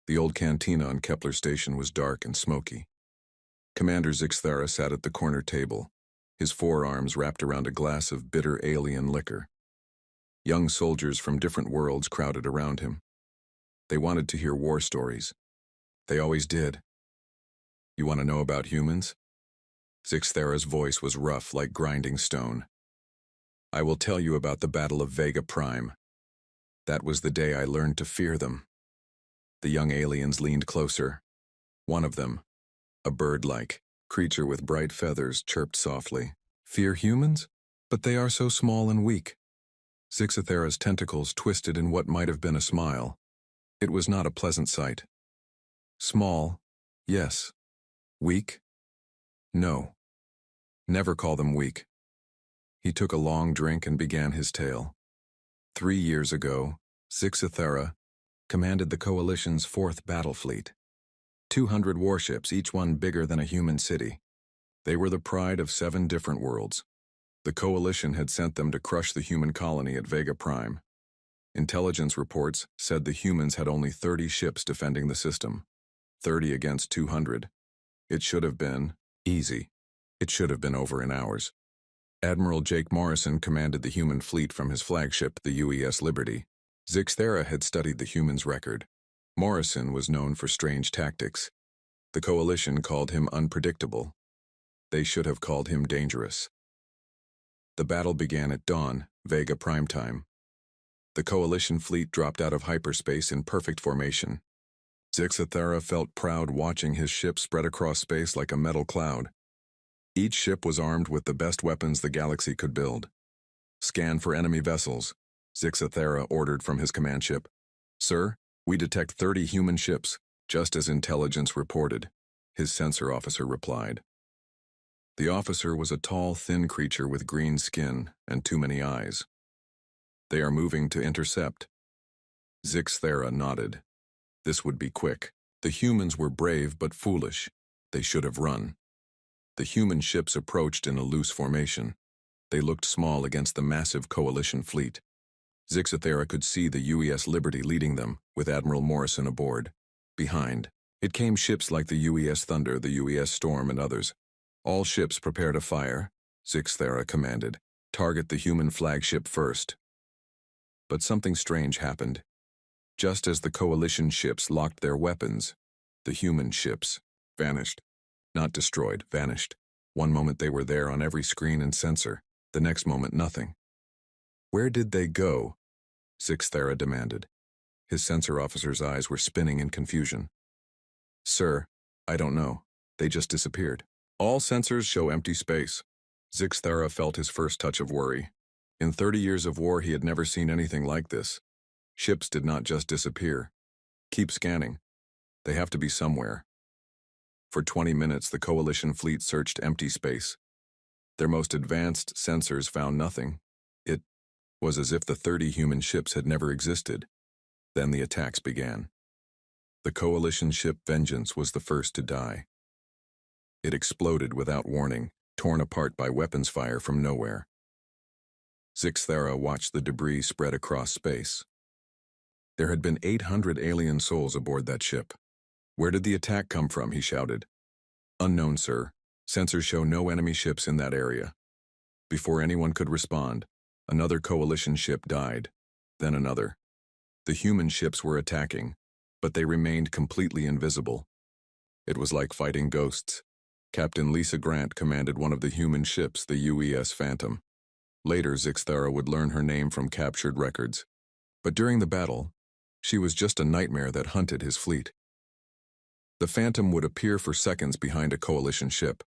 The old cantina on Kepler Station was dark and smoky. Commander Zixthara sat at the corner table, his forearms wrapped around a glass of bitter alien liquor. Young soldiers from different worlds crowded around him. They wanted to hear war stories. They always did. You want to know about humans? Zixthara's voice was rough like grinding stone. I will tell you about the Battle of Vega Prime. That was the day I learned to fear them. The young aliens leaned closer. One of them, a bird-like creature with bright feathers, chirped softly. Fear humans? But they are so small and weak. Zixthara's tentacles twisted in what might have been a smile. It was not a pleasant sight. Small, yes. Weak? No. Never call them weak. He took a long drink and began his tale. 3 years ago, Zixthara commanded the Coalition's 4th battle fleet. 200 warships, each one bigger than a human city. They were the pride of 7 different worlds. The Coalition had sent them to crush the human colony at Vega Prime. Intelligence reports said the humans had only 30 ships defending the system. 30 against 200. It should have been easy. It should have been over in hours. Admiral Jake Morrison commanded the human fleet from his flagship, the UES Liberty. Zixthara had studied the humans' record. Morrison was known for strange tactics. The Coalition called him unpredictable. They should have called him dangerous. The battle began at dawn, Vega prime time. The Coalition fleet dropped out of hyperspace in perfect formation. Zixthara felt proud watching his ship spread across space like a metal cloud. Each ship was armed with the best weapons the galaxy could build. Scan for enemy vessels, Zixthara ordered from his command ship. Sir, we detect 30 human ships, just as intelligence reported, his sensor officer replied. The officer was a tall, thin creature with green skin and too many eyes. They are moving to intercept. Zixthara nodded. This would be quick. The humans were brave but foolish. They should have run. The human ships approached in a loose formation. They looked small against the massive Coalition fleet. Zixthara could see the UES Liberty leading them, with Admiral Morrison aboard. Behind, it came ships like the UES Thunder, the UES Storm, and others. All ships prepare to fire, Zixthara commanded. Target the human flagship first. But something strange happened. Just as the Coalition ships locked their weapons, the human ships vanished. Not destroyed, vanished. One moment they were there on every screen and sensor, the next moment nothing. Where did they go? Zixthara demanded. His sensor officer's eyes were spinning in confusion. Sir, I don't know. They just disappeared. All sensors show empty space. Zixthara felt his first touch of worry. In 30 years of war, he had never seen anything like this. Ships did not just disappear. Keep scanning. They have to be somewhere. For 20 minutes, the Coalition fleet searched empty space. Their most advanced sensors found nothing. It was as if the 30 human ships had never existed. Then the attacks began. The Coalition ship Vengeance was the first to die. It exploded without warning, torn apart by weapons fire from nowhere. Zixthara watched the debris spread across space. There had been 800 alien souls aboard that ship. Where did the attack come from? He shouted. Unknown, sir. Sensors show no enemy ships in that area. Before anyone could respond, another Coalition ship died, then another. The human ships were attacking, but they remained completely invisible. It was like fighting ghosts. Captain Lisa Grant commanded one of the human ships, the UES Phantom. Later, Zixthara would learn her name from captured records. But during the battle, she was just a nightmare that hunted his fleet. The Phantom would appear for seconds behind a Coalition ship.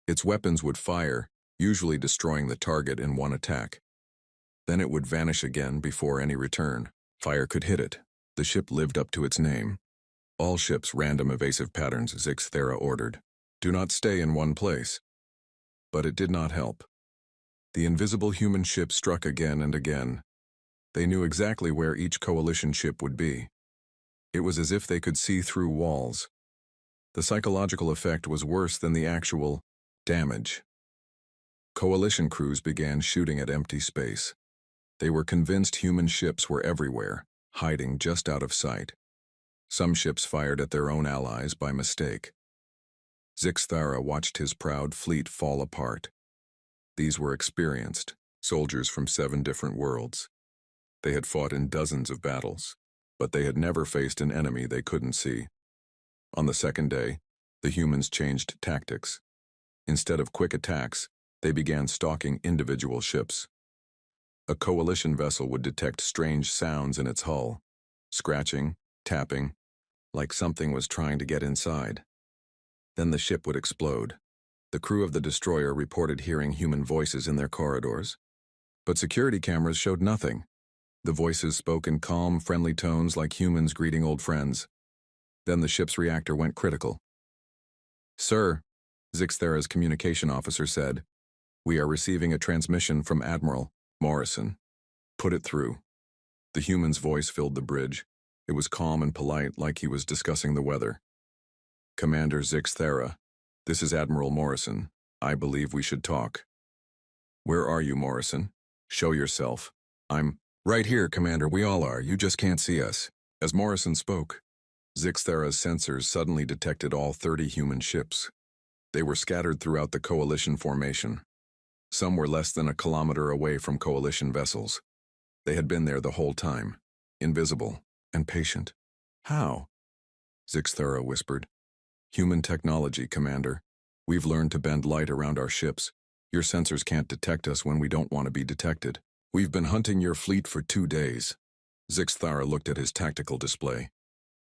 Its weapons would fire, usually destroying the target in one attack. Then it would vanish again before any return. Fire could hit it. The ship lived up to its name. All ships random evasive patterns, Zixthara ordered. Do not stay in one place. But it did not help. The invisible human ship struck again and again. They knew exactly where each Coalition ship would be. It was as if they could see through walls. The psychological effect was worse than the actual damage. Coalition crews began shooting at empty space. They were convinced human ships were everywhere, hiding just out of sight. Some ships fired at their own allies by mistake. Zixthara watched his proud fleet fall apart. These were experienced soldiers from 7 different worlds. They had fought in dozens of battles, but they had never faced an enemy they couldn't see. On the second day, the humans changed tactics. Instead of quick attacks, they began stalking individual ships. A coalition vessel would detect strange sounds in its hull, scratching, tapping, like something was trying to get inside. Then the ship would explode. The crew of the destroyer reported hearing human voices in their corridors. But security cameras showed nothing. The voices spoke in calm, friendly tones like humans greeting old friends. Then the ship's reactor went critical. "Sir," Zixthara's communication officer said, "we are receiving a transmission from Admiral Morrison. Put it through." The human's voice filled the bridge. It was calm and polite, like he was discussing the weather. "Commander Zixthara, this is Admiral Morrison. I believe we should talk." "Where are you, Morrison? Show yourself." "I'm right here, Commander. We all are. You just can't see us." As Morrison spoke, Zixthara's sensors suddenly detected all 30 human ships. They were scattered throughout the coalition formation. Some were less than a kilometer away from coalition vessels. They had been there the whole time, invisible and patient. "How?" Zixthara whispered. "Human technology, Commander. We've learned to bend light around our ships. Your sensors can't detect us when we don't want to be detected. We've been hunting your fleet for 2 days. Zixthara looked at his tactical display.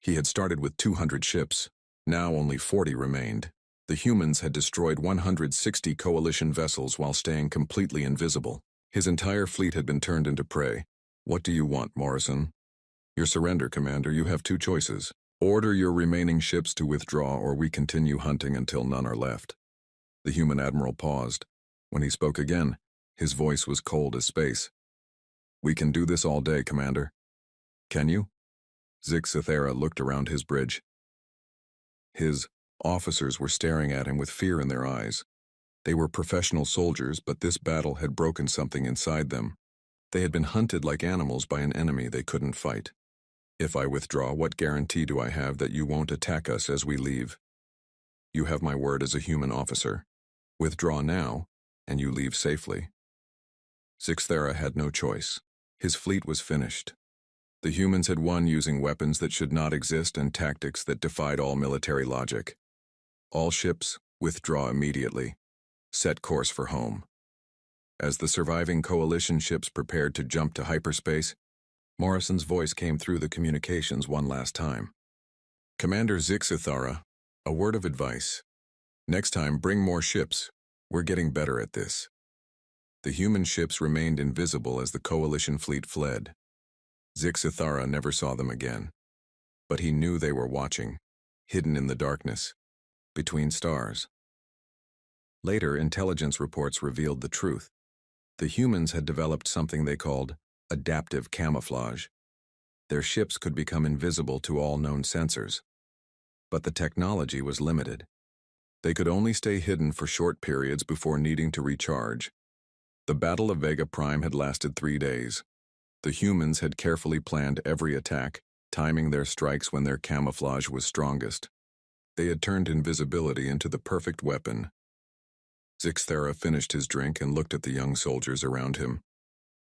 He had started with 200 ships. Now only 40 remained. The humans had destroyed 160 coalition vessels while staying completely invisible. His entire fleet had been turned into prey. "What do you want, Morrison?" "Your surrender, Commander. You have 2 choices. Order your remaining ships to withdraw, or we continue hunting until none are left." The human admiral paused. When he spoke again, his voice was cold as space. "We can do this all day, Commander." "Can you?" Zixthara looked around his bridge. His officers were staring at him with fear in their eyes. They were professional soldiers, but this battle had broken something inside them. They had been hunted like animals by an enemy they couldn't fight. "If I withdraw, what guarantee do I have that you won't attack us as we leave?" "You have my word as a human officer. Withdraw now, and you leave safely." Zixthara had no choice. His fleet was finished. The humans had won using weapons that should not exist and tactics that defied all military logic. "All ships, withdraw immediately. Set course for home." As the surviving coalition ships prepared to jump to hyperspace, Morrison's voice came through the communications one last time. "Commander Zixthara, a word of advice. Next time, bring more ships. We're getting better at this." The human ships remained invisible as the coalition fleet fled. Zixthara never saw them again. But he knew they were watching, hidden in the darkness, between stars. Later, intelligence reports revealed the truth. The humans had developed something they called adaptive camouflage. Their ships could become invisible to all known sensors. But the technology was limited. They could only stay hidden for short periods before needing to recharge. The Battle of Vega Prime had lasted 3 days. The humans had carefully planned every attack, timing their strikes when their camouflage was strongest. They had turned invisibility into the perfect weapon. Zixthara finished his drink and looked at the young soldiers around him.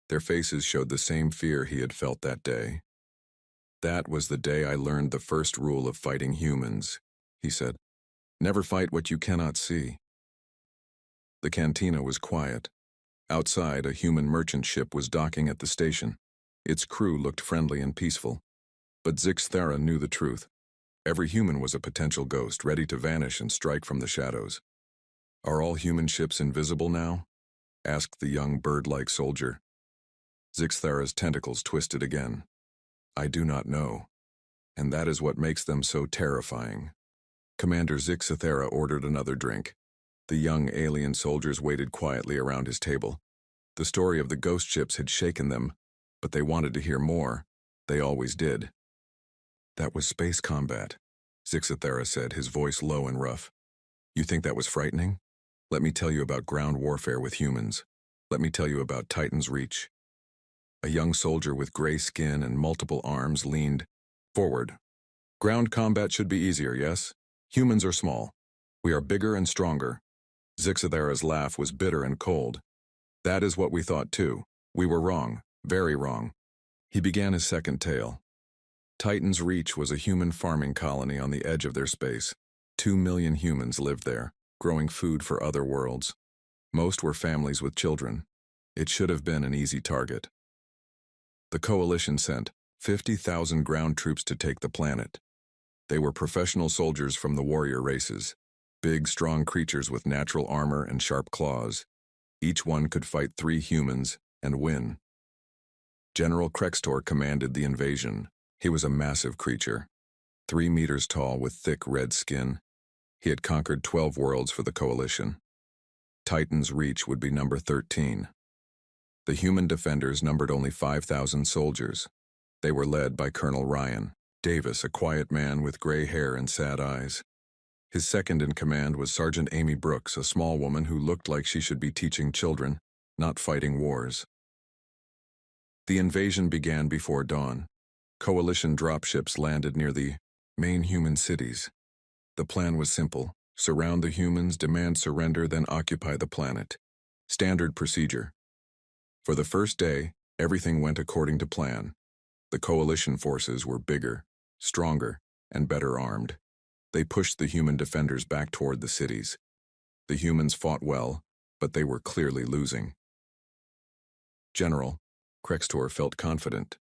Their faces showed the same fear he had felt that day. "That was the day I learned the first rule of fighting humans," he said. "Never fight what you cannot see." The cantina was quiet. Outside, a human merchant ship was docking at the station. Its crew looked friendly and peaceful. But Zixthara knew the truth. Every human was a potential ghost, ready to vanish and strike from the shadows. "Are all human ships invisible now?" asked the young bird-like soldier. Zixthara's tentacles twisted again. "I do not know. And that is what makes them so terrifying." Commander Zixthara ordered another drink. The young alien soldiers waited quietly around his table. The story of the ghost ships had shaken them, but they wanted to hear more. They always did. "That was space combat," Zixthara said, his voice low and rough. "You think that was frightening? Let me tell you about ground warfare with humans. Let me tell you about Titan's Reach." A young soldier with gray skin and multiple arms leaned forward. Ground combat should be easier, yes? Humans are small. We are bigger and stronger. Zixathera's laugh was bitter and cold. That is what we thought too. We were wrong, very wrong. He began his second tale. Titan's Reach was a human farming colony on the edge of their space. 2 million humans lived there, growing food for other worlds. Most were families with children. It should have been an easy target. The Coalition sent 50,000 ground troops to take the planet. They were professional soldiers from the warrior races, big, strong creatures with natural armor and sharp claws. Each one could fight 3 humans and win. General Krextor commanded the invasion. He was a massive creature, 3 meters tall with thick red skin. He had conquered 12 worlds for the Coalition. Titan's Reach would be number 13. The human defenders numbered only 5,000 soldiers. They were led by Colonel Ryan Davis, a quiet man with gray hair and sad eyes. His second in command was Sergeant Amy Brooks, a small woman who looked like she should be teaching children, not fighting wars. The invasion began before dawn. Coalition dropships landed near the main human cities. The plan was simple: surround the humans, demand surrender, then occupy the planet. Standard procedure. For the first day, everything went according to plan. The Coalition forces were bigger, stronger, and better armed. They pushed the human defenders back toward the cities. The humans fought well, but they were clearly losing. General Krextor felt confident.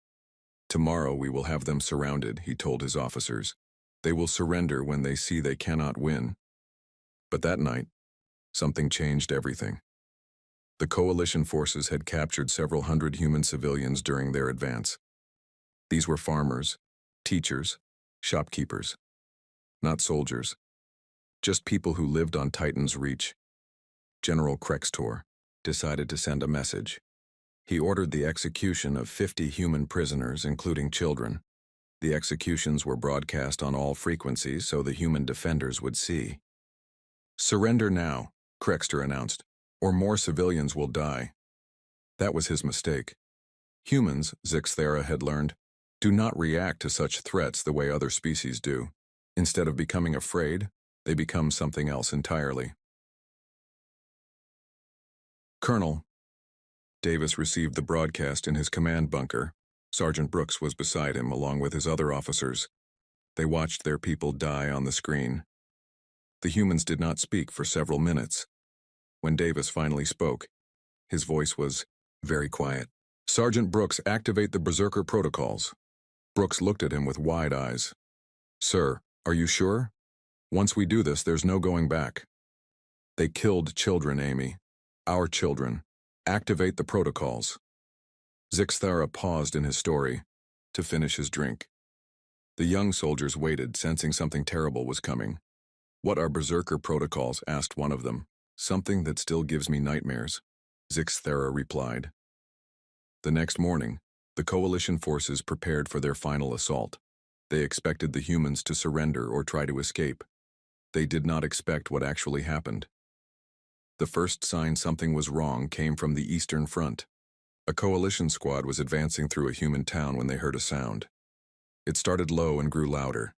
Tomorrow we will have them surrounded, he told his officers. They will surrender when they see they cannot win. But that night, something changed everything. The Coalition forces had captured several hundred human civilians during their advance. These were farmers, teachers, shopkeepers. Not soldiers. Just people who lived on Titan's Reach. General Krextor decided to send a message. He ordered the execution of 50 human prisoners, including children. The executions were broadcast on all frequencies so the human defenders would see. Surrender now, Krextor announced, or more civilians will die. That was his mistake. Humans, Zixathera had learned, do not react to such threats the way other species do. Instead of becoming afraid, they become something else entirely. Colonel Davis received the broadcast in his command bunker. Sergeant Brooks was beside him, along with his other officers. They watched their people die on the screen. The humans did not speak for several minutes. When Davis finally spoke, his voice was very quiet. Sergeant Brooks, activate the Berserker protocols. Brooks looked at him with wide eyes. Sir, are you sure? Once we do this, there's no going back. They killed children, Amy. Our children. Activate the protocols. Zixathera paused in his story to finish his drink. The young soldiers waited, sensing something terrible was coming. What are Berserker protocols? Asked one of them. Something that still gives me nightmares, Zixathera replied. The next morning, the Coalition forces prepared for their final assault. They expected the humans to surrender or try to escape. They did not expect what actually happened. The first sign something was wrong came from the Eastern Front. A Coalition squad was advancing through a human town when they heard a sound. It started low and grew louder.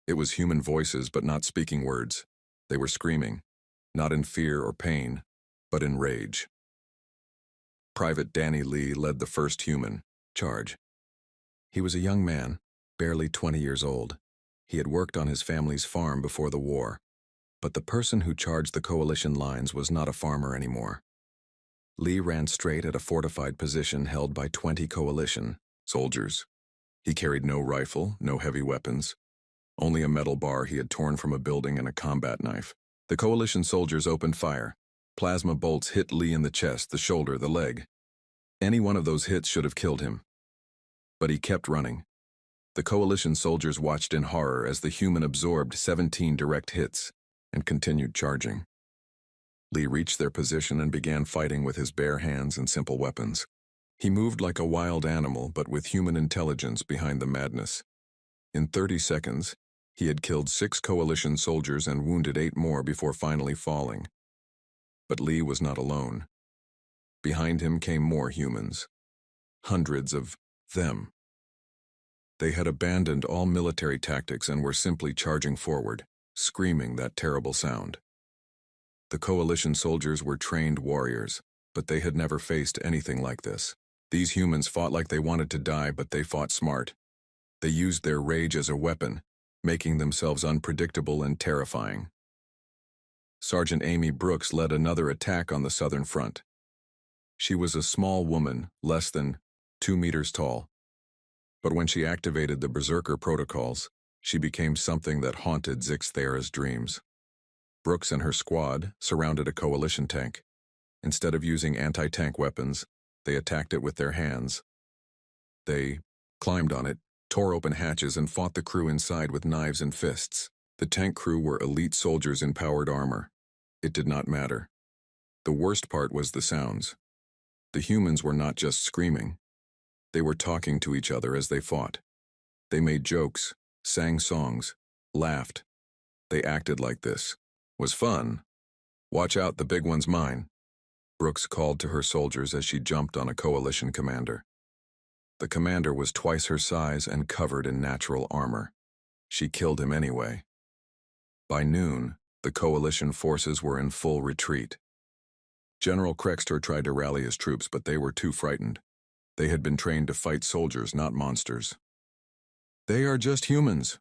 It was human voices, but not speaking words. They were screaming, not in fear or pain, but in rage. Private Danny Lee led the first human charge. He was a young man, barely 20 years old. He had worked on his family's farm before the war. But the person who charged the Coalition lines was not a farmer anymore. Lee ran straight at a fortified position held by 20 Coalition soldiers. He carried no rifle, no heavy weapons, only a metal bar he had torn from a building and a combat knife. The Coalition soldiers opened fire. Plasma bolts hit Lee in the chest, the shoulder, the leg. Any one of those hits should have killed him. But he kept running. The Coalition soldiers watched in horror as the human absorbed 17 direct hits and continued charging. Lee reached their position and began fighting with his bare hands and simple weapons. He moved like a wild animal, but with human intelligence behind the madness. In 30 seconds, he had killed 6 Coalition soldiers and wounded 8 more before finally falling. But Lee was not alone. Behind him came more humans. Hundreds of them. They had abandoned all military tactics and were simply charging forward, screaming that terrible sound. The coalition soldiers were trained warriors, but they had never faced anything like this. These humans fought like they wanted to die, but they fought smart. They used their rage as a weapon, making themselves unpredictable and terrifying. Sergeant Amy Brooks led another attack on the southern front. She was a small woman, less than 2 meters tall. But when she activated the Berserker protocols, she became something that haunted Zix Thera's dreams. Brooks and her squad surrounded a coalition tank. Instead of using anti-tank weapons, they attacked it with their hands. They climbed on it, tore open hatches, and fought the crew inside with knives and fists. The tank crew were elite soldiers in powered armor. It did not matter. The worst part was the sounds. The humans were not just screaming. They were talking to each other as they fought. They made jokes, sang songs, laughed. They acted like this was fun. "Watch out, the big one's mine," Brooks called to her soldiers as she jumped on a coalition commander. The commander was twice her size and covered in natural armor. She killed him anyway. By noon, the coalition forces were in full retreat. General Krextor tried to rally his troops, but they were too frightened. They had been trained to fight soldiers, not monsters. "They are just humans,"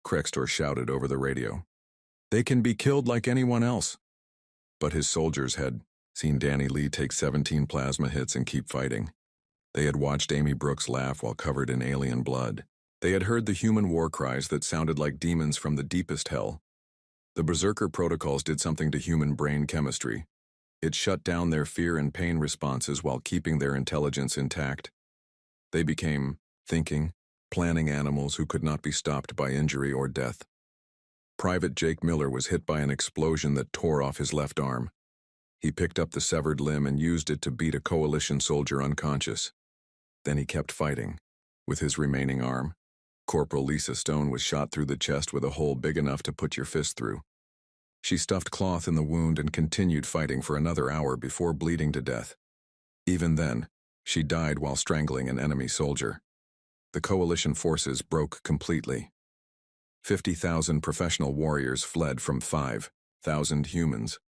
Krextor shouted over the radio. "They can be killed like anyone else." But his soldiers had seen Danny Lee take 17 plasma hits and keep fighting. They had watched Amy Brooks laugh while covered in alien blood. They had heard the human war cries that sounded like demons from the deepest hell. The Berserker protocols did something to human brain chemistry. It shut down their fear and pain responses while keeping their intelligence intact. They became thinking, planning animals who could not be stopped by injury or death. Private Jake Miller was hit by an explosion that tore off his left arm. He picked up the severed limb and used it to beat a coalition soldier unconscious. Then he kept fighting. With his remaining arm, Corporal Lisa Stone was shot through the chest with a hole big enough to put your fist through. She stuffed cloth in the wound and continued fighting for another hour before bleeding to death. Even then, she died while strangling an enemy soldier. The coalition forces broke completely. 50,000 professional warriors fled from 5,000 humans.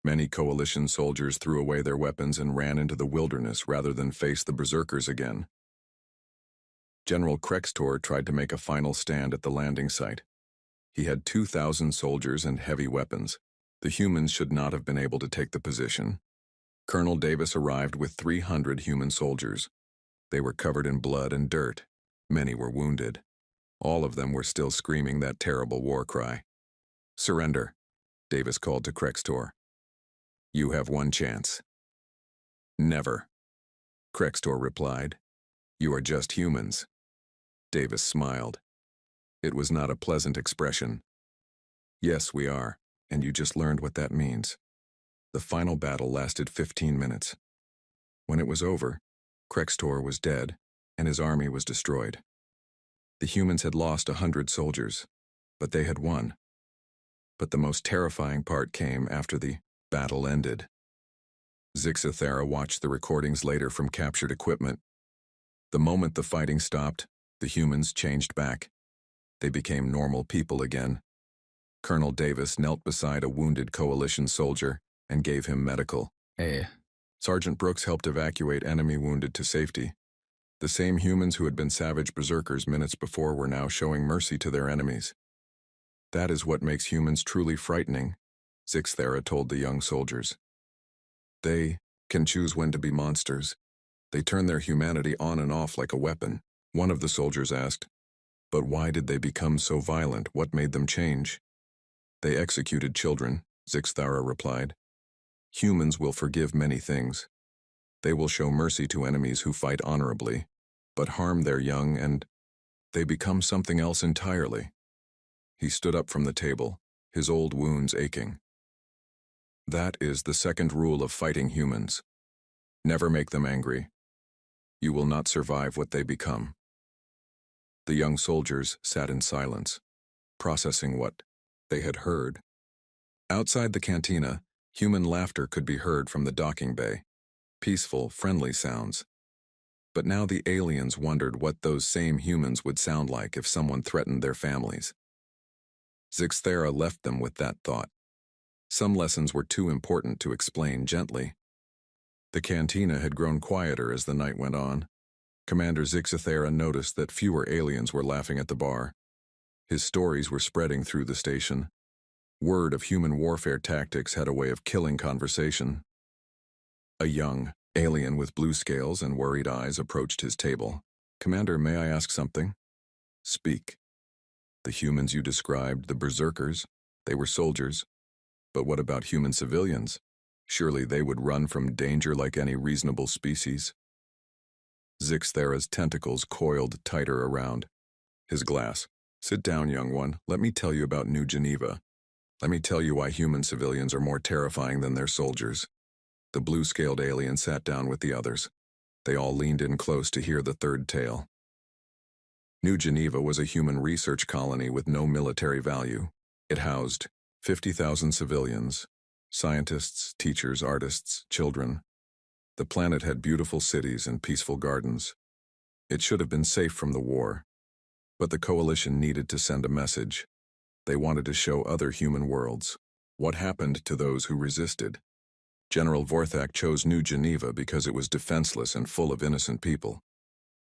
Many coalition soldiers threw away their weapons and ran into the wilderness rather than face the berserkers again. General Krextor tried to make a final stand at the landing site. He had 2,000 soldiers and heavy weapons. The humans should not have been able to take the position. Colonel Davis arrived with 300 human soldiers. They were covered in blood and dirt. Many were wounded. All of them were still screaming that terrible war cry. "Surrender," Davis called to Krextor. "You have one chance." "Never," Krextor replied. "You are just humans." Davis smiled. It was not a pleasant expression. "Yes, we are, and you just learned what that means." The final battle lasted 15 minutes. When it was over, Krextor was dead, and his army was destroyed. The humans had lost 100 soldiers, but they had won. But the most terrifying part came after the battle ended. Zix Thera watched the recordings later from captured equipment. The moment the fighting stopped, the humans changed back. They became normal people again. Colonel Davis knelt beside a wounded coalition soldier and gave him medical aid. Sergeant Brooks helped evacuate enemy wounded to safety. The same humans who had been savage berserkers minutes before were now showing mercy to their enemies. "That is what makes humans truly frightening," Zix Thera told the young soldiers. "They can choose when to be monsters. They turn their humanity on and off like a weapon." One of the soldiers asked, "But why did they become so violent? What made them change?" "They executed children," Zix Thera replied. "Humans will forgive many things. They will show mercy to enemies who fight honorably, but harm their young, and they become something else entirely." He stood up from the table, his old wounds aching. "That is the second rule of fighting humans. Never make them angry. You will not survive what they become." The young soldiers sat in silence, processing what they had heard. Outside the cantina, human laughter could be heard from the docking bay. Peaceful, friendly sounds. But now the aliens wondered what those same humans would sound like if someone threatened their families. Zixthera left them with that thought. Some lessons were too important to explain gently. The cantina had grown quieter as the night went on. Commander Zixthera noticed that fewer aliens were laughing at the bar. His stories were spreading through the station. Word of human warfare tactics had a way of killing conversation. A young alien with blue scales and worried eyes approached his table. "Commander, may I ask something?" "Speak." "The humans you described, the berserkers, they were soldiers. But what about human civilians? Surely they would run from danger like any reasonable species." Zixthera's tentacles coiled tighter around his glass. "Sit down, young one. Let me tell you about New Geneva. Let me tell you why human civilians are more terrifying than their soldiers." The blue-scaled alien sat down with the others. They all leaned in close to hear the third tale. New Geneva was a human research colony with no military value. It housed 50,000 civilians, scientists, teachers, artists, children. The planet had beautiful cities and peaceful gardens. It should have been safe from the war. But the coalition needed to send a message. They wanted to show other human worlds what happened to those who resisted. General Vorthak chose New Geneva because it was defenseless and full of innocent people.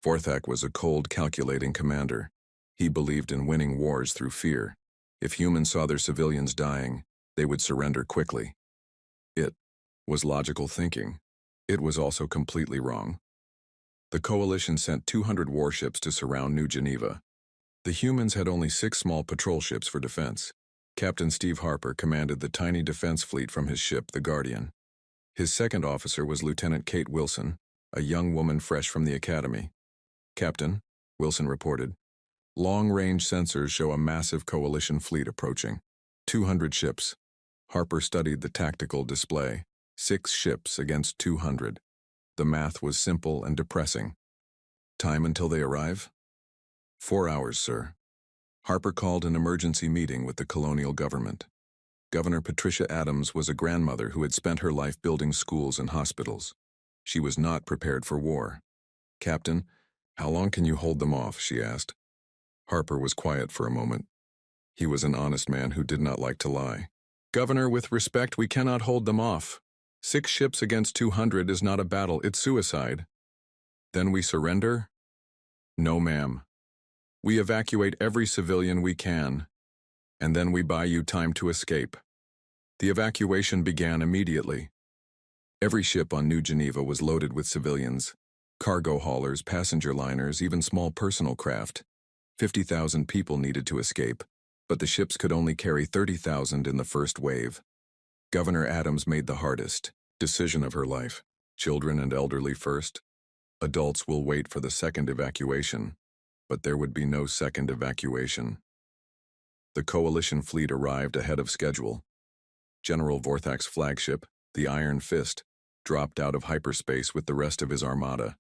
Vorthak was a cold, calculating commander. He believed in winning wars through fear. If humans saw their civilians dying, they would surrender quickly. It was logical thinking. It was also completely wrong. The coalition sent 200 warships to surround New Geneva. The humans had only 6 small patrol ships for defense. Captain Steve Harper commanded the tiny defense fleet from his ship, the Guardian. His second officer was Lieutenant Kate Wilson, a young woman fresh from the academy. "Captain," Wilson reported, "long-range sensors show a massive coalition fleet approaching. 200 ships." Harper studied the tactical display. 6 ships against 200. The math was simple and depressing. "Time until they arrive?" 4 hours, sir." Harper called an emergency meeting with the colonial government. Governor Patricia Adams was a grandmother who had spent her life building schools and hospitals. She was not prepared for war. "Captain, how long can you hold them off?" she asked. Harper was quiet for a moment. He was an honest man who did not like to lie. "Governor, with respect, we cannot hold them off. 6 ships against 200 is not a battle, it's suicide." "Then we surrender?" "No, ma'am. We evacuate every civilian we can, and then we buy you time to escape." The evacuation began immediately. Every ship on New Geneva was loaded with civilians, cargo haulers, passenger liners, even small personal craft. 50,000 people needed to escape, but the ships could only carry 30,000 in the first wave. Governor Adams made the hardest decision of her life. Children and elderly first. Adults will wait for the second evacuation, but there would be no second evacuation. The coalition fleet arrived ahead of schedule. General Vorthak's flagship, the Iron Fist, dropped out of hyperspace with the rest of his armada.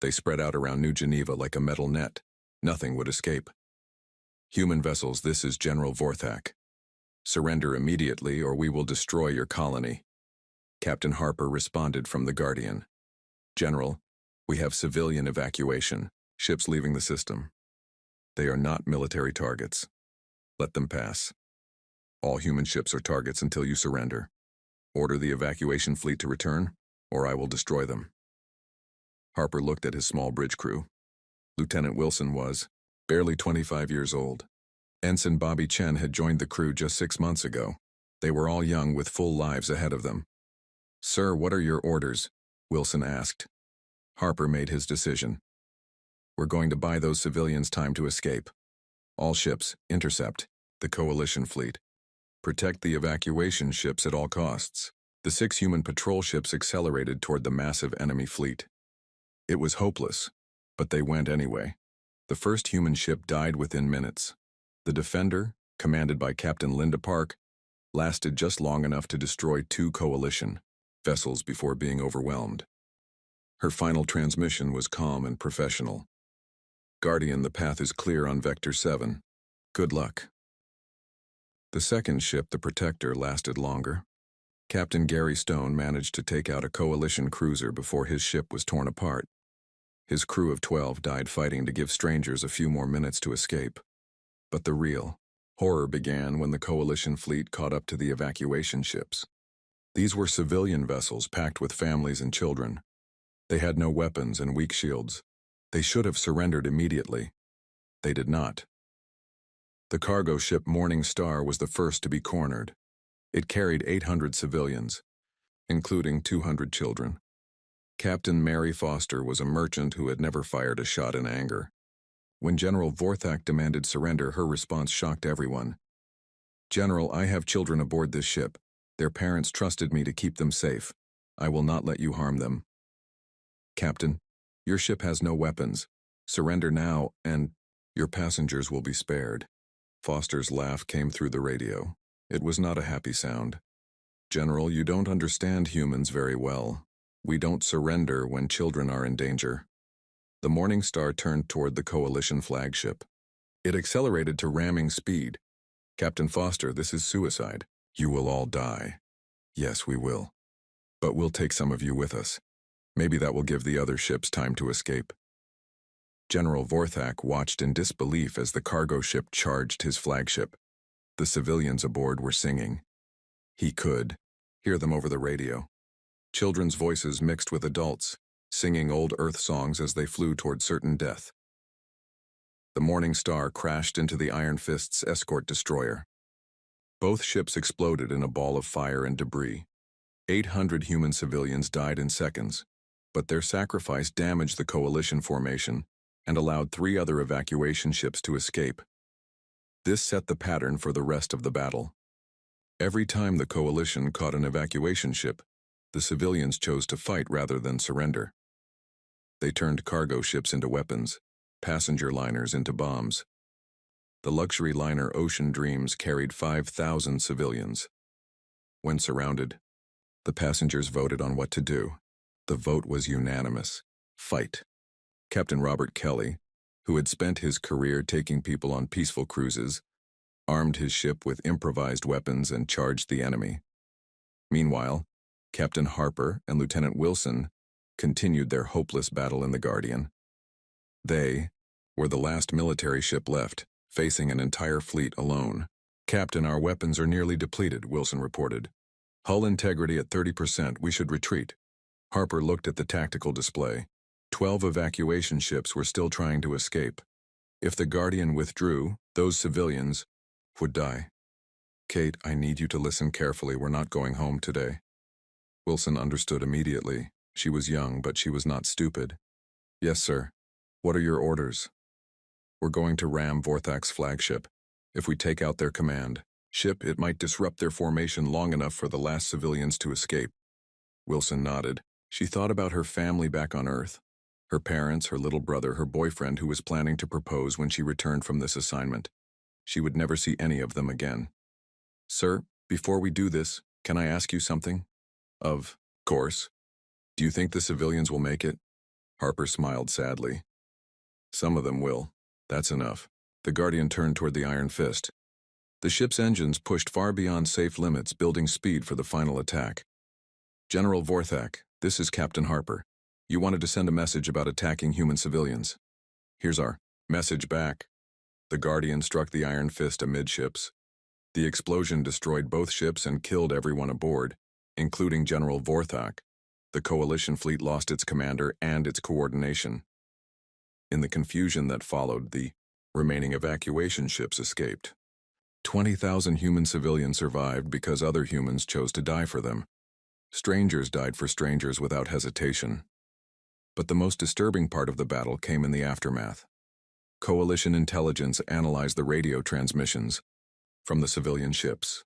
They spread out around New Geneva like a metal net. Nothing would escape. "Human vessels, this is General Vorthak. Surrender immediately or we will destroy your colony." Captain Harper responded from the Guardian. "General, we have civilian evacuation. Ships leaving the system. They are not military targets. Let them pass. All human ships are targets until you surrender. Order the evacuation fleet to return, or I will destroy them." Harper looked at his small bridge crew. Lieutenant Wilson was barely 25 years old. Ensign Bobby Chen had joined the crew just 6 months ago. They were all young with full lives ahead of them. "Sir, what are your orders?" Wilson asked. Harper made his decision. "We're going to buy those civilians time to escape. All ships, intercept the coalition fleet. Protect the evacuation ships at all costs." The 6 human patrol ships accelerated toward the massive enemy fleet. It was hopeless, but they went anyway. The first human ship died within minutes. The Defender, commanded by Captain Linda Park, lasted just long enough to destroy 2 coalition vessels before being overwhelmed. Her final transmission was calm and professional. "Guardian, the path is clear on Vector 7. Good luck." The second ship, the Protector, lasted longer. Captain Gary Stone managed to take out a coalition cruiser before his ship was torn apart. His crew of 12 died fighting to give strangers a few more minutes to escape. But the real horror began when the coalition fleet caught up to the evacuation ships. These were civilian vessels packed with families and children. They had no weapons and weak shields. They should have surrendered immediately. They did not. The cargo ship Morning Star was the first to be cornered. It carried 800 civilians, including 200 children. Captain Mary Foster was a merchant who had never fired a shot in anger. When General Vorthak demanded surrender, her response shocked everyone. "General, I have children aboard this ship. Their parents trusted me to keep them safe. I will not let you harm them." "Captain, your ship has no weapons. Surrender now, and your passengers will be spared." Foster's laugh came through the radio. It was not a happy sound. "General, you don't understand humans very well. We don't surrender when children are in danger." The Morning Star turned toward the coalition flagship. It accelerated to ramming speed. "Captain Foster, this is suicide. You will all die." "Yes, we will. But we'll take some of you with us. Maybe that will give the other ships time to escape." General Vorthak watched in disbelief as the cargo ship charged his flagship. The civilians aboard were singing. He could hear them over the radio. Children's voices mixed with adults, singing old Earth songs as they flew toward certain death. The Morning Star crashed into the Iron Fist's escort destroyer. Both ships exploded in a ball of fire and debris. 800 human civilians died in seconds, but their sacrifice damaged the coalition formation and allowed 3 other evacuation ships to escape. This set the pattern for the rest of the battle. Every time the coalition caught an evacuation ship, the civilians chose to fight rather than surrender. They turned cargo ships into weapons, passenger liners into bombs. The luxury liner Ocean Dreams carried 5,000 civilians. When surrounded, the passengers voted on what to do. The vote was unanimous: fight. Captain Robert Kelly, who had spent his career taking people on peaceful cruises, armed his ship with improvised weapons and charged the enemy. Meanwhile, Captain Harper and Lieutenant Wilson continued their hopeless battle in the Guardian. They were the last military ship left, facing an entire fleet alone. "Captain, our weapons are nearly depleted," Wilson reported. "Hull integrity at 30%, we should retreat." Harper looked at the tactical display. 12 evacuation ships were still trying to escape. If the Guardian withdrew, those civilians would die. "Kate, I need you to listen carefully. We're not going home today." Wilson understood immediately. She was young, but she was not stupid. "Yes, sir. What are your orders?" "We're going to ram Vorthak's flagship. If we take out their command ship, it might disrupt their formation long enough for the last civilians to escape." Wilson nodded. She thought about her family back on Earth. Her parents, her little brother, her boyfriend who was planning to propose when she returned from this assignment. She would never see any of them again. "Sir, before we do this, can I ask you something?" "Of course. Do you think the civilians will make it?" Harper smiled sadly. "Some of them will. That's enough." The Guardian turned toward the Iron Fist. The ship's engines pushed far beyond safe limits, building speed for the final attack. "General Vorthak, this is Captain Harper. You wanted to send a message about attacking human civilians. Here's our message back." The Guardian struck the Iron Fist amidships. The explosion destroyed both ships and killed everyone aboard, including General Vorthak. The coalition fleet lost its commander and its coordination. In the confusion that followed, the remaining evacuation ships escaped. 20,000 human civilians survived because other humans chose to die for them. Strangers died for strangers without hesitation. But the most disturbing part of the battle came in the aftermath. Coalition intelligence analyzed the radio transmissions from the civilian ships.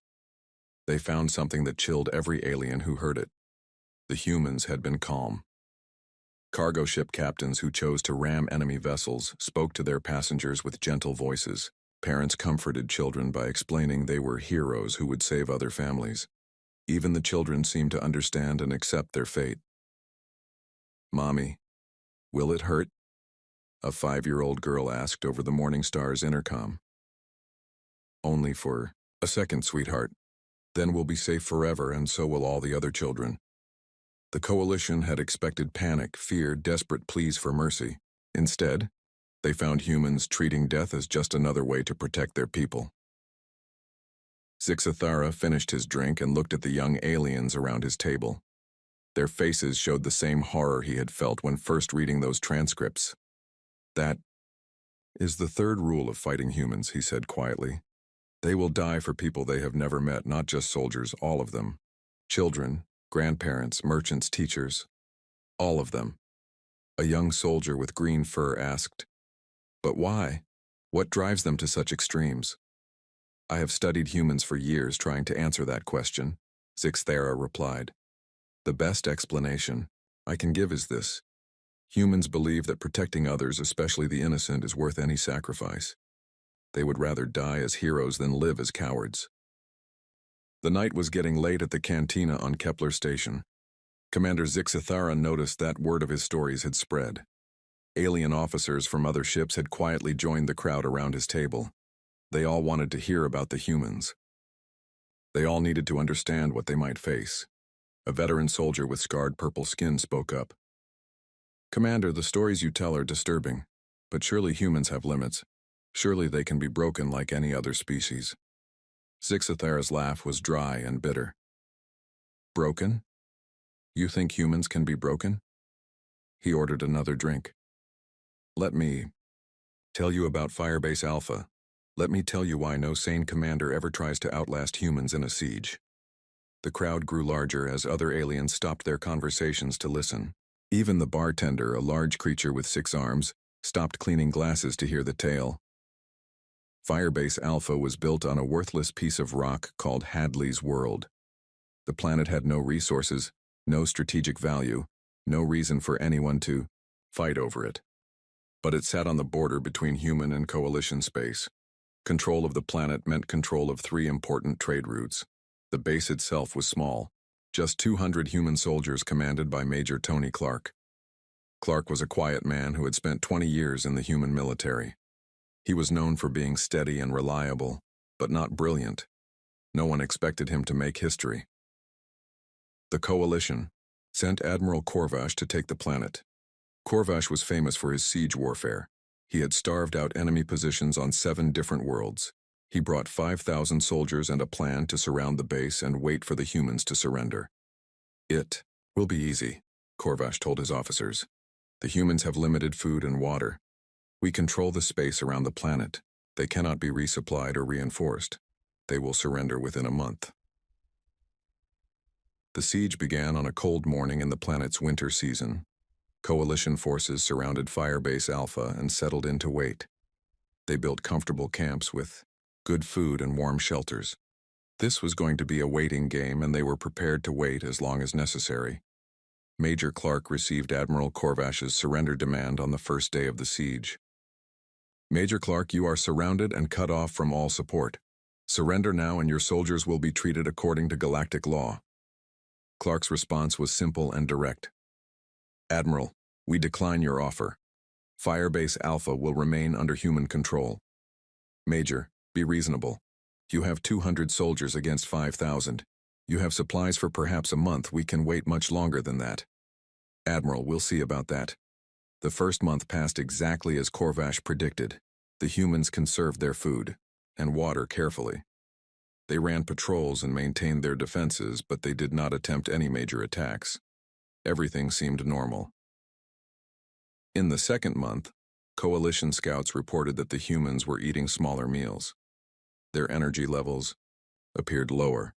They found something that chilled every alien who heard it. The humans had been calm. Cargo ship captains who chose to ram enemy vessels spoke to their passengers with gentle voices. Parents comforted children by explaining they were heroes who would save other families. Even the children seemed to understand and accept their fate. "Mommy, will it hurt?" a 5-year-old girl asked over the Morning Star's intercom. "Only for a second, sweetheart. Then we'll be safe forever, and so will all the other children." The coalition had expected panic, fear, desperate pleas for mercy. Instead, they found humans treating death as just another way to protect their people. Zixathara finished his drink and looked at the young aliens around his table. Their faces showed the same horror he had felt when first reading those transcripts. "That is the third rule of fighting humans," he said quietly. "They will die for people they have never met, not just soldiers, all of them. Children, grandparents, merchants, teachers. All of them." A young soldier with green fur asked, "But why? What drives them to such extremes?" "I have studied humans for years trying to answer that question," Zixathara replied. "The best explanation I can give is this. Humans believe that protecting others, especially the innocent, is worth any sacrifice. They would rather die as heroes than live as cowards." The night was getting late at the cantina on Kepler Station. Commander Zixathara noticed that word of his stories had spread. Alien officers from other ships had quietly joined the crowd around his table. They all wanted to hear about the humans. They all needed to understand what they might face. A veteran soldier with scarred purple skin spoke up. "Commander, the stories you tell are disturbing, but surely humans have limits. Surely they can be broken like any other species." Zixathara's laugh was dry and bitter. "Broken? You think humans can be broken?" He ordered another drink. "Let me tell you about Firebase Alpha. Let me tell you why no sane commander ever tries to outlast humans in a siege." The crowd grew larger as other aliens stopped their conversations to listen. Even the bartender, a large creature with 6 arms, stopped cleaning glasses to hear the tale. Firebase Alpha was built on a worthless piece of rock called Hadley's World. The planet had no resources, no strategic value, no reason for anyone to fight over it. But it sat on the border between human and coalition space. Control of the planet meant control of 3 important trade routes. The base itself was small, just 200 human soldiers commanded by Major Tony Clark. Clark was a quiet man who had spent 20 years in the human military. He was known for being steady and reliable, but not brilliant. No one expected him to make history. The coalition sent Admiral Korvash to take the planet. Korvash was famous for his siege warfare. He had starved out enemy positions on 7 different worlds. He brought 5,000 soldiers and a plan to surround the base and wait for the humans to surrender. "It will be easy," Korvash told his officers. "The humans have limited food and water. We control the space around the planet. They cannot be resupplied or reinforced. They will surrender within a month." The siege began on a cold morning in the planet's winter season. Coalition forces surrounded Firebase Alpha and settled in to wait. They built comfortable camps with good food and warm shelters. This was going to be a waiting game, and they were prepared to wait as long as necessary. Major Clark received Admiral Korvash's surrender demand on the first day of the siege. "Major Clark, you are surrounded and cut off from all support. Surrender now and your soldiers will be treated according to galactic law." Clark's response was simple and direct. "Admiral, we decline your offer. Firebase Alpha will remain under human control. Major, be reasonable. You have 200 soldiers against 5,000. You have supplies for perhaps a month. We can wait much longer than that." "Admiral, we'll see about that." The first month passed exactly as Korvash predicted. The humans conserved their food and water carefully. They ran patrols and maintained their defenses, but they did not attempt any major attacks. Everything seemed normal. In the second month, coalition scouts reported that the humans were eating smaller meals. Their energy levels appeared lower.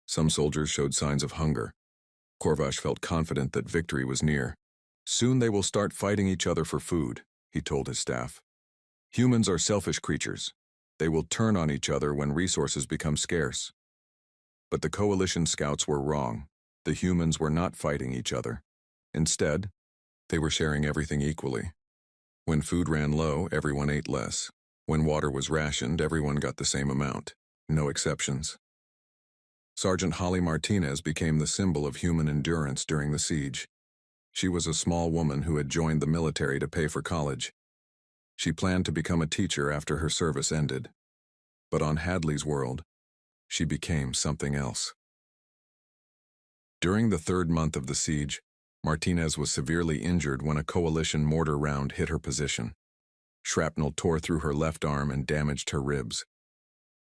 Some soldiers showed signs of hunger. Korvash felt confident that victory was near. "Soon they will start fighting each other for food," he told his staff. "Humans are selfish creatures. They will turn on each other when resources become scarce." But the coalition scouts were wrong. The humans were not fighting each other. Instead, they were sharing everything equally. When food ran low, everyone ate less. When water was rationed, everyone got the same amount. No exceptions. Sergeant Holly Martinez became the symbol of human endurance during the siege. She was a small woman who had joined the military to pay for college. She planned to become a teacher after her service ended. But on Hadley's World, she became something else. During the third month of the siege, Martinez was severely injured when a coalition mortar round hit her position. Shrapnel tore through her left arm and damaged her ribs.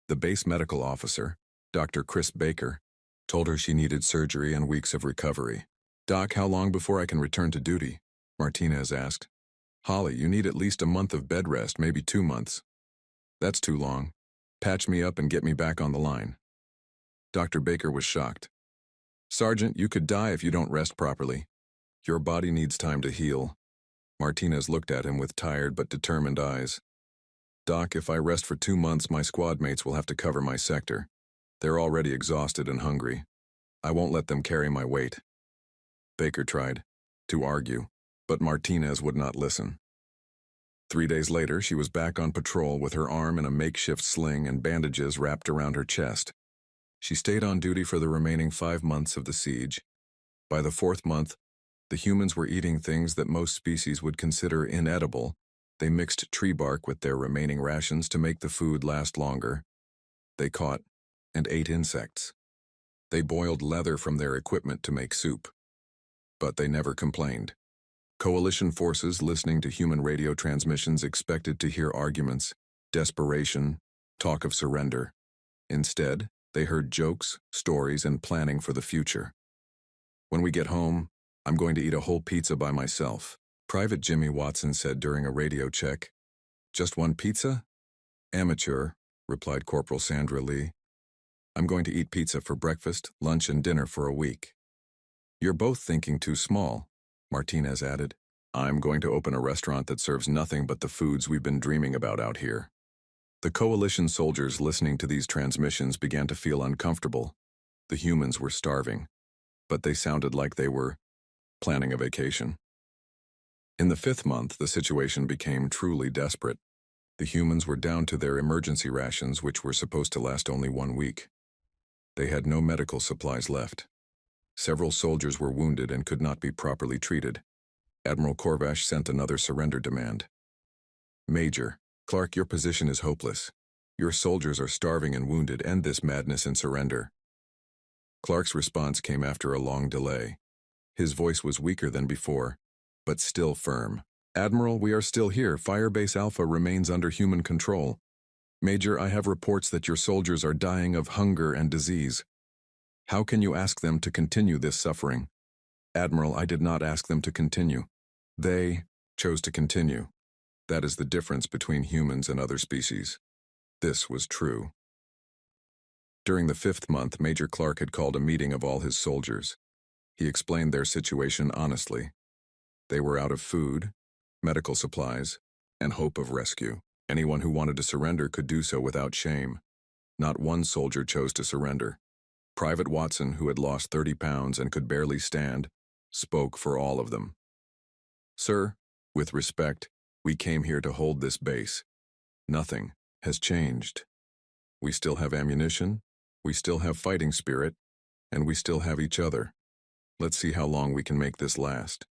The base medical officer, Dr. Chris Baker, told her she needed surgery and weeks of recovery. "Doc, how long before I can return to duty?" Martinez asked. "Holly, you need at least a month of bed rest, maybe 2 months. That's too long. Patch me up and get me back on the line." Dr. Baker was shocked. "Sergeant, you could die if you don't rest properly. Your body needs time to heal." Martinez looked at him with tired but determined eyes. "Doc, if I rest for 2 months, my squad mates will have to cover my sector. They're already exhausted and hungry. I won't let them carry my weight." Baker tried to argue, but Martinez would not listen. 3 days later, she was back on patrol with her arm in a makeshift sling and bandages wrapped around her chest. She stayed on duty for the remaining 5 months of the siege. By the 4th month, the humans were eating things that most species would consider inedible. They mixed tree bark with their remaining rations to make the food last longer. They caught and ate insects. They boiled leather from their equipment to make soup. But they never complained. Coalition forces listening to human radio transmissions expected to hear arguments, desperation, talk of surrender. Instead, they heard jokes, stories, and planning for the future. "When we get home, I'm going to eat a whole pizza by myself," Private Jimmy Watson said during a radio check. "Just one pizza?" "Amateur," replied Corporal Sandra Lee. "I'm going to eat pizza for breakfast, lunch, and dinner for a week." "You're both thinking too small," Martinez added. "I'm going to open a restaurant that serves nothing but the foods we've been dreaming about out here." The coalition soldiers listening to these transmissions began to feel uncomfortable. The humans were starving, but they sounded like they were planning a vacation. In the 5th month, the situation became truly desperate. The humans were down to their emergency rations, which were supposed to last only 1 week. They had no medical supplies left. Several soldiers were wounded and could not be properly treated. Admiral Corvash sent another surrender demand. "Major Clark, your position is hopeless. Your soldiers are starving and wounded. End this madness and surrender." Clark's response came after a long delay. His voice was weaker than before, but still firm. "Admiral, we are still here. Firebase Alpha remains under human control. Major, I have reports that your soldiers are dying of hunger and disease. How can you ask them to continue this suffering?" "Admiral, I did not ask them to continue. They chose to continue. That is the difference between humans and other species." This was true. During the 5th month, Major Clark had called a meeting of all his soldiers. He explained their situation honestly. They were out of food, medical supplies, and hope of rescue. Anyone who wanted to surrender could do so without shame. Not one soldier chose to surrender. Private Watson, who had lost 30 pounds and could barely stand, spoke for all of them. "Sir, with respect, we came here to hold this base. Nothing has changed. We still have ammunition, we still have fighting spirit, and we still have each other. Let's see how long we can make this last."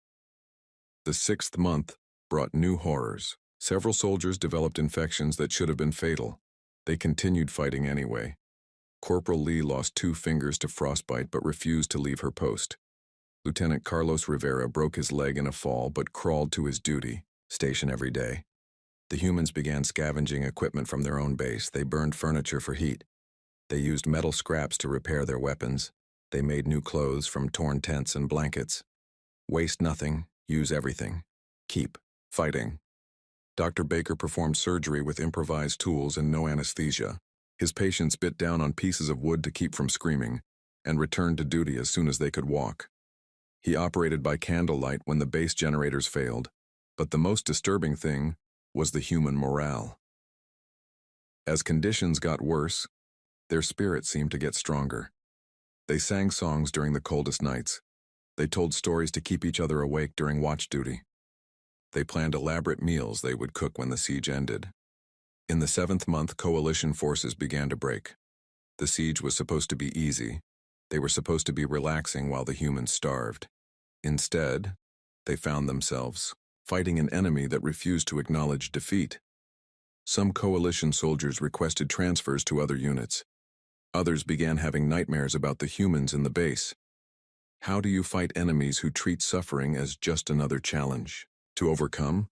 The 6th month brought new horrors. Several soldiers developed infections that should have been fatal. They continued fighting anyway. Corporal Lee lost 2 fingers to frostbite but refused to leave her post. Lieutenant Carlos Rivera broke his leg in a fall but crawled to his duty station every day. The humans began scavenging equipment from their own base. They burned furniture for heat. They used metal scraps to repair their weapons. They made new clothes from torn tents and blankets. Waste nothing, use everything. Keep fighting. Dr. Baker performed surgery with improvised tools and no anesthesia. His patients bit down on pieces of wood to keep from screaming, and returned to duty as soon as they could walk. He operated by candlelight when the base generators failed, but the most disturbing thing was the human morale. As conditions got worse, their spirits seemed to get stronger. They sang songs during the coldest nights. They told stories to keep each other awake during watch duty. They planned elaborate meals they would cook when the siege ended. In the 7th month, coalition forces began to break. The siege was supposed to be easy. They were supposed to be relaxing while the humans starved. Instead, they found themselves fighting an enemy that refused to acknowledge defeat. Some coalition soldiers requested transfers to other units. Others began having nightmares about the humans in the base. How do you fight enemies who treat suffering as just another challenge? To overcome,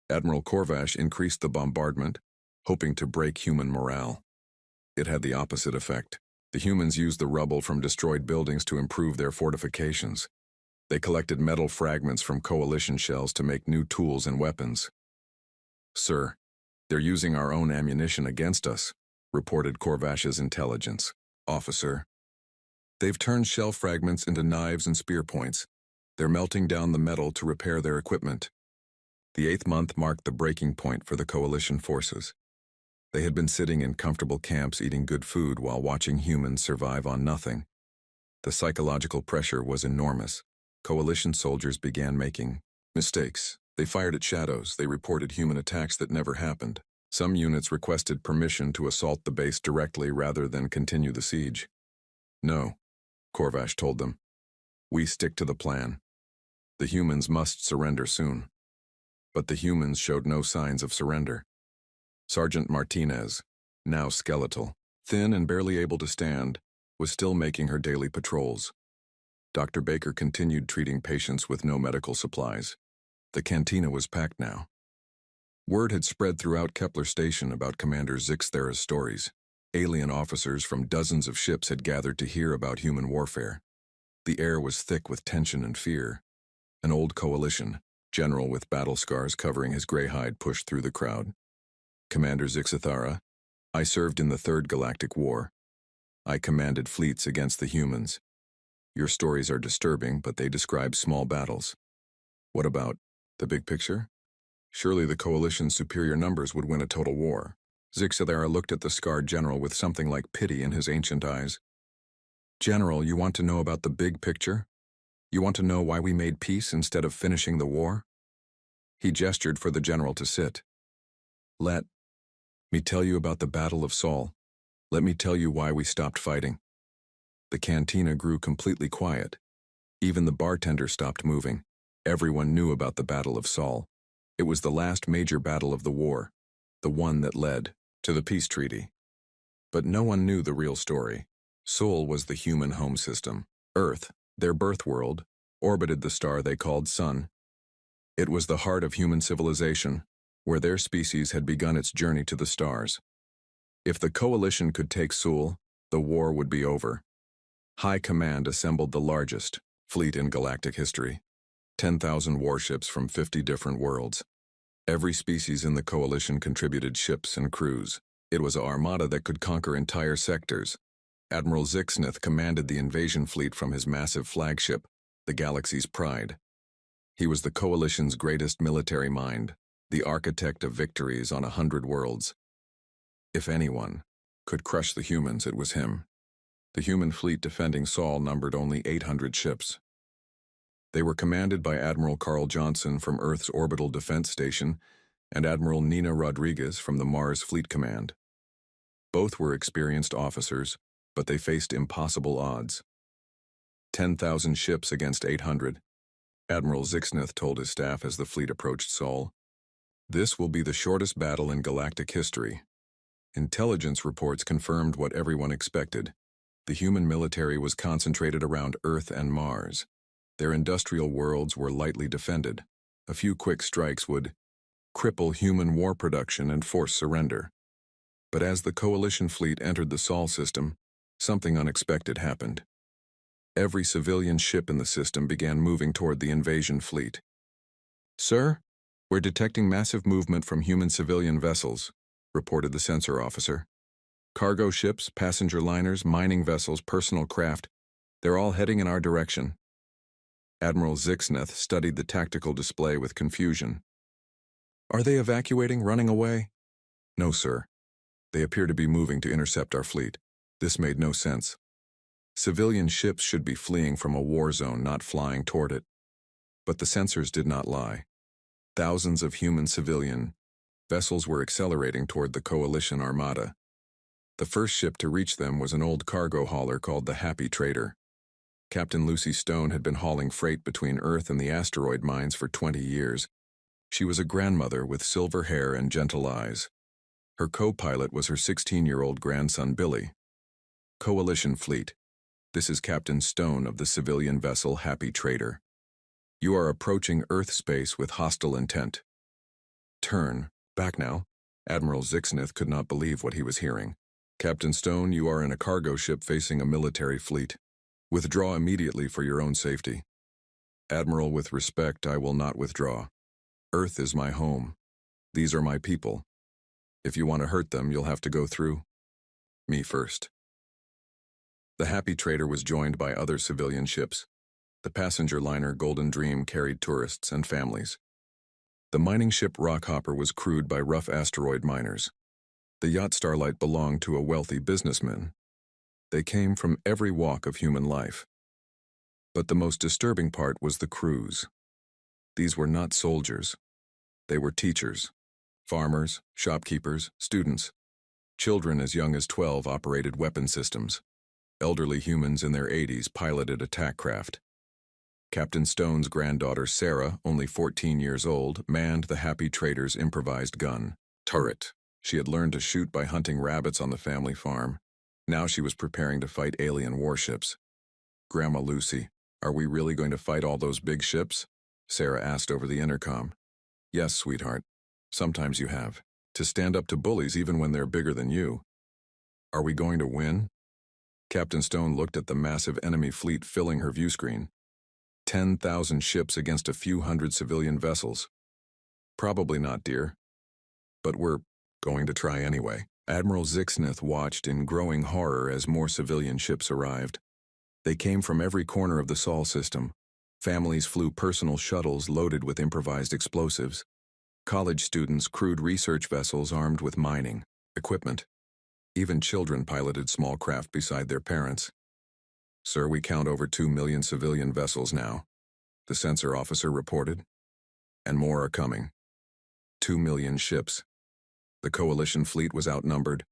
Admiral Corvash increased the bombardment, hoping to break human morale. It had the opposite effect. The humans used the rubble from destroyed buildings to improve their fortifications. They collected metal fragments from coalition shells to make new tools and weapons. "Sir, they're using our own ammunition against us," reported Corvash's intelligence officer. "They've turned shell fragments into knives and spear points. They're melting down the metal to repair their equipment." The 8th month marked the breaking point for the coalition forces. They had been sitting in comfortable camps eating good food while watching humans survive on nothing. The psychological pressure was enormous. Coalition soldiers began making mistakes. They fired at shadows. They reported human attacks that never happened. Some units requested permission to assault the base directly rather than continue the siege. "No," Corvash told them. "We stick to the plan. The humans must surrender soon." But the humans showed no signs of surrender. Sergeant Martinez, now skeletal, thin and barely able to stand, was still making her daily patrols. Dr. Baker continued treating patients with no medical supplies. The cantina was packed now. Word had spread throughout Kepler Station about Commander Zixthera's stories. Alien officers from dozens of ships had gathered to hear about human warfare. The air was thick with tension and fear. An old coalition general with battle scars covering his gray hide pushed through the crowd. "Commander Zixthera, I served in the 3rd Galactic War. I commanded fleets against the humans. Your stories are disturbing, but they describe small battles. What about the big picture? Surely the coalition's superior numbers would win a total war." Zixthera looked at the scarred general with something like pity in his ancient eyes. "General, you want to know about the big picture? You want to know why we made peace instead of finishing the war?" He gestured for the general to sit. "Let me tell you about the Battle of Sol. Let me tell you why we stopped fighting." The cantina grew completely quiet. Even the bartender stopped moving. Everyone knew about the Battle of Sol. It was the last major battle of the war, the one that led to the peace treaty. But no one knew the real story. Sol was the human home system. Earth, their birth world, orbited the star they called Sun. It was the heart of human civilization, where their species had begun its journey to the stars. If the coalition could take Sol, the war would be over. High Command assembled the largest fleet in galactic history. 10,000 warships from 50 different worlds. Every species in the coalition contributed ships and crews. It was an armada that could conquer entire sectors. Admiral Zixthera commanded the invasion fleet from his massive flagship, the galaxy's pride. He was the coalition's greatest military mind, the architect of victories on 100 worlds. If anyone could crush the humans, it was him. The human fleet defending Sol numbered only 800 ships. They were commanded by Admiral Carl Johnson from Earth's Orbital Defense Station and Admiral Nina Rodriguez from the Mars Fleet Command. Both were experienced officers, but they faced impossible odds. 10,000 ships against 800. Admiral Zixthera told his staff as the fleet approached Sol. "This will be the shortest battle in galactic history." Intelligence reports confirmed what everyone expected. The human military was concentrated around Earth and Mars. Their industrial worlds were lightly defended. A few quick strikes would cripple human war production and force surrender. But as the coalition fleet entered the Sol system, something unexpected happened. Every civilian ship in the system began moving toward the invasion fleet. "Sir, we're detecting massive movement from human civilian vessels," reported the sensor officer. "Cargo ships, passenger liners, mining vessels, personal craft, they're all heading in our direction." Admiral Zixthera studied the tactical display with confusion. "Are they evacuating, running away?" "No, sir. They appear to be moving to intercept our fleet." This made no sense. Civilian ships should be fleeing from a war zone, not flying toward it. But the sensors did not lie. Thousands of human civilian vessels were accelerating toward the coalition armada. The first ship to reach them was an old cargo hauler called the Happy Trader. Captain Lucy Stone had been hauling freight between Earth and the asteroid mines for 20 years. She was a grandmother with silver hair and gentle eyes. Her co-pilot was her 16-year-old grandson Billy. Coalition fleet. This is Captain Stone of the civilian vessel Happy Trader. You are approaching Earth space with hostile intent. Turn. Back now. Admiral Zixnith could not believe what he was hearing. Captain Stone, you are in a cargo ship facing a military fleet. Withdraw immediately for your own safety. Admiral, with respect, I will not withdraw. Earth is my home. These are my people. If you want to hurt them, you'll have to go through me first. The Happy Trader was joined by other civilian ships. The passenger liner Golden Dream carried tourists and families. The mining ship Rockhopper was crewed by rough asteroid miners. The yacht Starlight belonged to a wealthy businessman. They came from every walk of human life. But the most disturbing part was the crews. These were not soldiers. They were teachers, farmers, shopkeepers, students. Children as young as 12 operated weapon systems. Elderly humans in their 80s piloted attack craft. Captain Stone's granddaughter Sarah, only 14 years old, manned the Happy Trader's improvised gun turret. She had learned to shoot by hunting rabbits on the family farm. Now she was preparing to fight alien warships. Grandma Lucy, are we really going to fight all those big ships? Sarah asked over the intercom. Yes, sweetheart. Sometimes you have. To stand up to bullies even when they're bigger than you. Are we going to win? Captain Stone looked at the massive enemy fleet filling her view screen. 10,000 ships against a few hundred civilian vessels. Probably not, dear. But we're going to try anyway. Admiral Zixnith watched in growing horror as more civilian ships arrived. They came from every corner of the Sol system. Families flew personal shuttles loaded with improvised explosives. College students crewed research vessels armed with mining equipment. Even children piloted small craft beside their parents. Sir, we count over 2 million civilian vessels now, the censor officer reported. And more are coming. 2 million ships. The coalition fleet was outnumbered,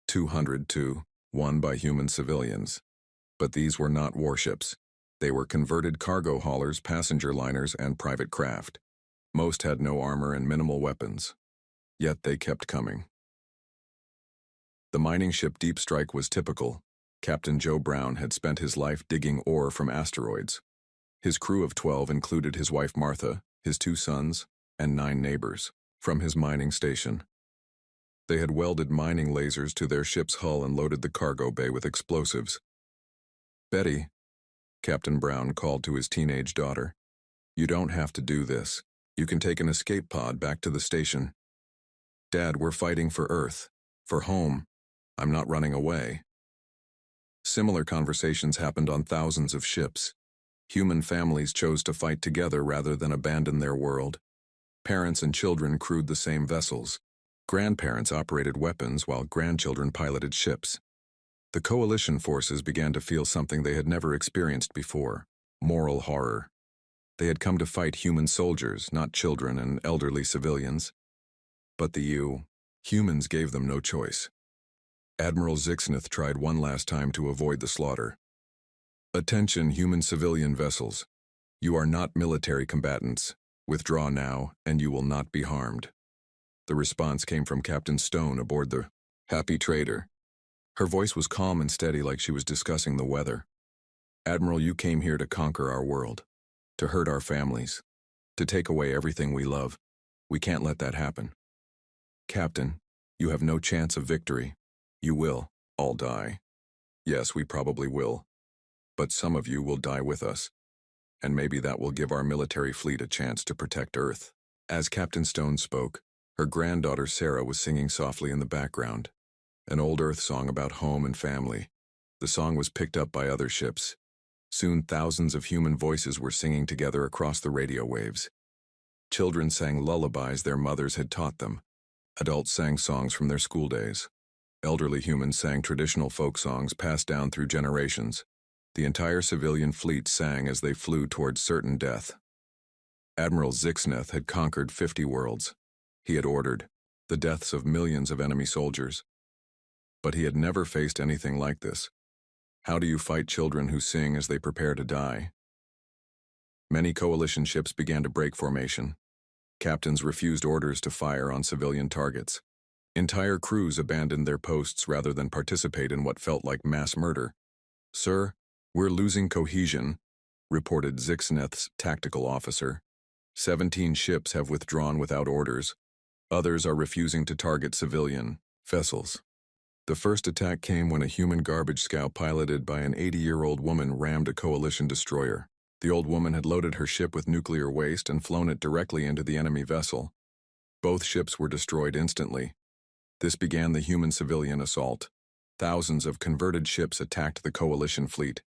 200 to 1 by human civilians. But these were not warships. They were converted cargo haulers, passenger liners, and private craft. Most had no armor and minimal weapons. Yet they kept coming. The mining ship Deep Strike was typical. Captain Joe Brown had spent his life digging ore from asteroids. His crew of 12 included his wife Martha, his 2 sons, and 9 neighbors from his mining station. They had welded mining lasers to their ship's hull and loaded the cargo bay with explosives. Betty, Captain Brown called to his teenage daughter, you don't have to do this. You can take an escape pod back to the station. Dad, we're fighting for Earth, for home. I'm not running away. Similar conversations happened on thousands of ships. Human families chose to fight together rather than abandon their world. Parents and children crewed the same vessels. Grandparents operated weapons while grandchildren piloted ships. The coalition forces began to feel something they had never experienced before: moral horror. They had come to fight human soldiers, not children and elderly civilians. But the humans gave them no choice. Admiral Zixnith tried one last time to avoid the slaughter. Attention, human civilian vessels. You are not military combatants. Withdraw now, and you will not be harmed. The response came from Captain Stone aboard the Happy Trader. Her voice was calm and steady, like she was discussing the weather. Admiral, you came here to conquer our world, to hurt our families, to take away everything we love. We can't let that happen. Captain, you have no chance of victory. You will all die. Yes, we probably will. But some of you will die with us. And maybe that will give our military fleet a chance to protect Earth. As Captain Stone spoke, her granddaughter Sarah was singing softly in the background. An old Earth song about home and family. The song was picked up by other ships. Soon thousands of human voices were singing together across the radio waves. Children sang lullabies their mothers had taught them. Adults sang songs from their school days. Elderly humans sang traditional folk songs passed down through generations. The entire civilian fleet sang as they flew towards certain death. Admiral Zixnith had conquered 50 worlds. He had ordered the deaths of millions of enemy soldiers. But he had never faced anything like this. How do you fight children who sing as they prepare to die? Many coalition ships began to break formation. Captains refused orders to fire on civilian targets. Entire crews abandoned their posts rather than participate in what felt like mass murder. Sir, "We're losing cohesion," reported Zixneth's tactical officer. 17 ships have withdrawn without orders. Others are refusing to target civilian vessels. The first attack came when a human garbage scow piloted by an 80-year-old woman rammed a coalition destroyer. The old woman had loaded her ship with nuclear waste and flown it directly into the enemy vessel. Both ships were destroyed instantly. This began the human-civilian assault. Thousands of converted ships attacked the coalition fleet.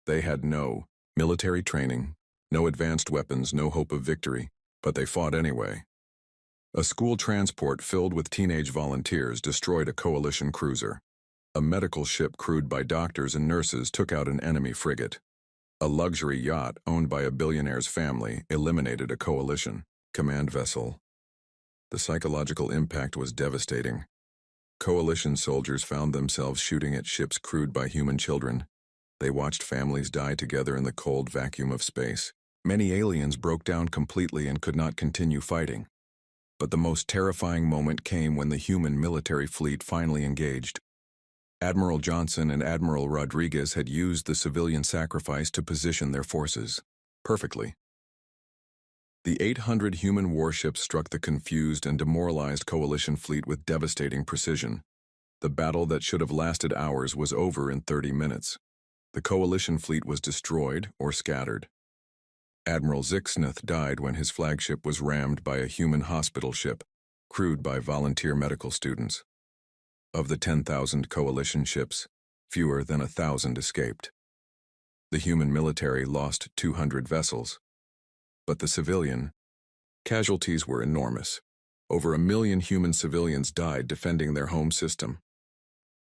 They had no military training, no advanced weapons, no hope of victory, but they fought anyway. A school transport filled with teenage volunteers destroyed a coalition cruiser. A medical ship crewed by doctors and nurses took out an enemy frigate. A luxury yacht owned by a billionaire's family eliminated a coalition command vessel. The psychological impact was devastating. Coalition soldiers found themselves shooting at ships crewed by human children. They watched families die together in the cold vacuum of space. Many aliens broke down completely and could not continue fighting. But the most terrifying moment came when the human military fleet finally engaged. Admiral Johnson and Admiral Rodriguez had used the civilian sacrifice to position their forces perfectly. The 800 human warships struck the confused and demoralized coalition fleet with devastating precision. The battle that should have lasted hours was over in 30 minutes. The coalition fleet was destroyed or scattered. Admiral Zixneth died when his flagship was rammed by a human hospital ship, crewed by volunteer medical students. Of the 10,000 coalition ships, fewer than 1,000 escaped. The human military lost 200 vessels. But the civilian casualties were enormous. Over 1 million human civilians died defending their home system.